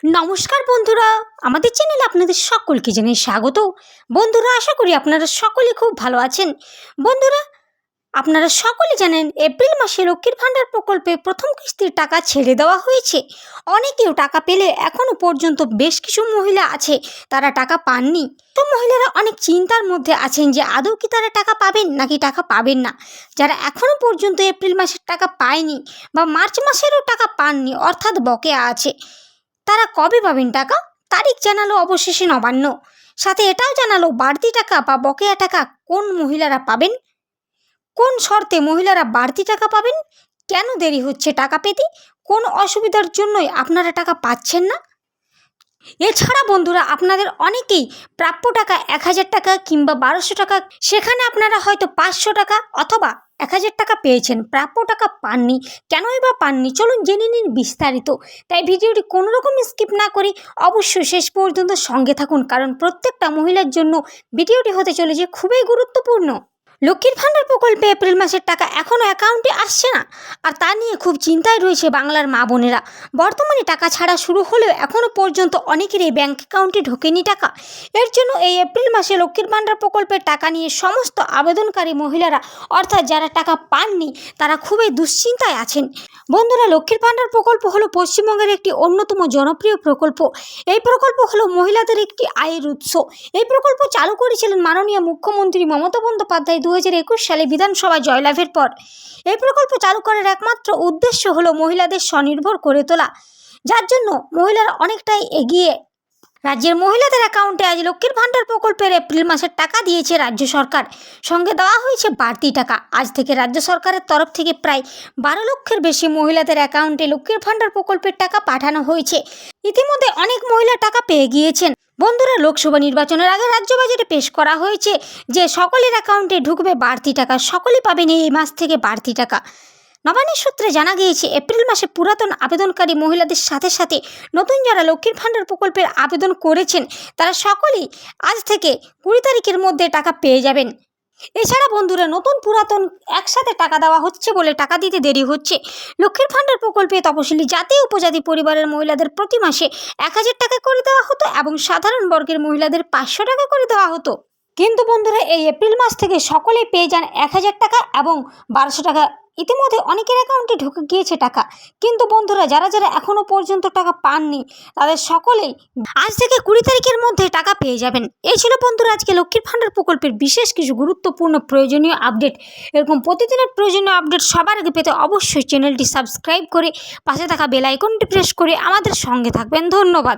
নমস্কার বন্ধুরা, আমাদের চ্যানেলে আপনাদের সকলকে জানাই স্বাগত। বন্ধুরা, আশা করি আপনারা সকলে খুব ভালো আছেন। বন্ধুরা, আপনারা সকলে জানেন এপ্রিল মাসে লক্ষ্মীর ভাণ্ডার প্রকল্পে প্রথম কিস্তির টাকা ছেড়ে দেওয়া হয়েছে। অনেকেও টাকা পেলে এখনও পর্যন্ত বেশ কিছু মহিলা আছে তারা টাকা পাননি। তো মহিলারা অনেক চিন্তার মধ্যে আছেন যে আদৌ কি তারা টাকা পাবেন নাকি টাকা পাবেন না। যারা এখনও পর্যন্ত এপ্রিল মাসের টাকা পায়নি বা মার্চ মাসেরও টাকা পাননি, অর্থাৎ বকেয়া আছে, তারা কবে পাবেন টাকা? তারিখ জানালো অবশেষে নবান্ন। সাথে এটাও জানালো বাড়তি টাকা বা বকেয়া টাকা কোন মহিলারা পাবেন, কোন শর্তে মহিলারা বাড়তি টাকা পাবেন, কেন দেরি হচ্ছে টাকা পেতে, কোন অসুবিধার জন্যই আপনারা টাকা পাচ্ছেন না। এছাড়া বন্ধুরা, আপনাদের অনেকেই প্রাপ্য টাকা 1000 টাকা কিংবা 1200 টাকা, সেখানে আপনারা হয়তো 500 টাকা অথবা 1000 টাকা পেয়েছেন, প্রাপ্য টাকা পাননি। কেনই বা পাননি, চলুন জেনে নিন বিস্তারিত। তাই ভিডিওটি কোনো রকম স্কিপ না করে অবশ্যই শেষ পর্যন্ত সঙ্গে থাকুন, কারণ প্রত্যেকটা মহিলার জন্য ভিডিওটি হতে চলেছে খুবই গুরুত্বপূর্ণ। লক্ষ্মীর ভাণ্ডার প্রকল্পে এপ্রিল মাসের টাকা এখনও অ্যাকাউন্টে আসছে না, আর তা নিয়ে খুব চিন্তায় রয়েছে বাংলার মা বোনেরা। বর্তমানে টাকা ছাড়া শুরু হলেও এখনও পর্যন্ত অনেকেরই ব্যাঙ্ক অ্যাকাউন্টে ঢোকেনি টাকা। এর জন্য এই এপ্রিল মাসে লক্ষ্মীর ভাণ্ডার প্রকল্পের টাকা নিয়ে সমস্ত আবেদনকারী মহিলারা, অর্থাৎ যারা টাকা পাননি, তারা খুবই দুশ্চিন্তায় আছেন। বন্ধুরা, লক্ষ্মীর ভাণ্ডার প্রকল্প হলো পশ্চিমবঙ্গের একটি অন্যতম জনপ্রিয় প্রকল্প। এই প্রকল্প হলো মহিলাদের একটি আয়ের উৎস। এই প্রকল্প চালু করেছিলেন মাননীয় মুখ্যমন্ত্রী মমতা বন্দ্যোপাধ্যায় 2021 সালে বিধানসভায় জয়লাভের পর। এই প্রকল্প চালু করার একমাত্র উদ্দেশ্য হলো মহিলাদের স্বনির্ভর করে তোলা, যার জন্য মহিলারা অনেকটাই এগিয়ে। রাজ্যের মহিলাদের অ্যাকাউন্টে আজ লক্ষ্মীর ভাণ্ডার প্রকল্পের এপ্রিল মাসের টাকা দিয়েছে রাজ্য সরকার। সঙ্গে দেওয়া হয়েছে বাড়তি টাকা। আজ থেকে রাজ্য সরকারের তরফ থেকে প্রায় 12 লক্ষের বেশি মহিলাদের অ্যাকাউন্টে লক্ষ্মীর ভাণ্ডার প্রকল্পের টাকা পাঠানো হয়েছে। ইতিমধ্যে অনেক মহিলা টাকা পেয়ে গিয়েছেন। বন্ধুরা, লোকসভা নির্বাচনের আগে রাজ্য বাজেটে পেশ করা হয়েছে যে সকলের অ্যাকাউন্টে ঢুকবে বাড়তি টাকা, সকলেই পাবেন এই মাস থেকে বাড়তি টাকা। নবান্নের সূত্রে জানা গিয়েছে, এপ্রিল মাসে পুরাতন আবেদনকারী মহিলাদের সাথে সাথে নতুন যারা লক্ষ্মীর ভাণ্ডার প্রকল্পের আবেদন করেছেন, তারা সকলেই আজ থেকে 20 তারিখের মধ্যে টাকা পেয়ে যাবেন। এছাড়া বন্ধুরা, নতুন পুরাতন একসাথে টাকা দেওয়া হচ্ছে বলে টাকা দিতে দেরি হচ্ছে। লক্ষ্মীর ভাণ্ডার প্রকল্পে তপশিলি জাতি উপজাতি পরিবারের মহিলাদের প্রতি মাসে 1000 টাকা করে দেওয়া হতো এবং সাধারণ বর্গের মহিলাদের 500 টাকা করে দেওয়া হতো। কিন্তু বন্ধুরা, এই এপ্রিল মাস থেকে সকলেই পেয়ে যান 1000 টাকা এবং 1200 টাকা। ইতিমধ্যে অনেকের অ্যাকাউন্টে ঢুকে গিয়েছে টাকা। কিন্তু বন্ধুরা, যারা যারা এখনও পর্যন্ত টাকা পাননি, তাদের সকলেই আজ থেকে 20 তারিখের মধ্যে টাকা পেয়ে যাবেন। এই ছিল বন্ধুরা আজকে লক্ষ্মীর ভাণ্ডার প্রকল্পের বিশেষ কিছু গুরুত্বপূর্ণ প্রয়োজনীয় আপডেট। এরকম প্রতিদিনের প্রয়োজনীয় আপডেট সবার আগে পেতে অবশ্যই চ্যানেলটি সাবস্ক্রাইব করে পাশে থাকা বেল আইকনটি প্রেস করে আমাদের সঙ্গে থাকবেন। ধন্যবাদ।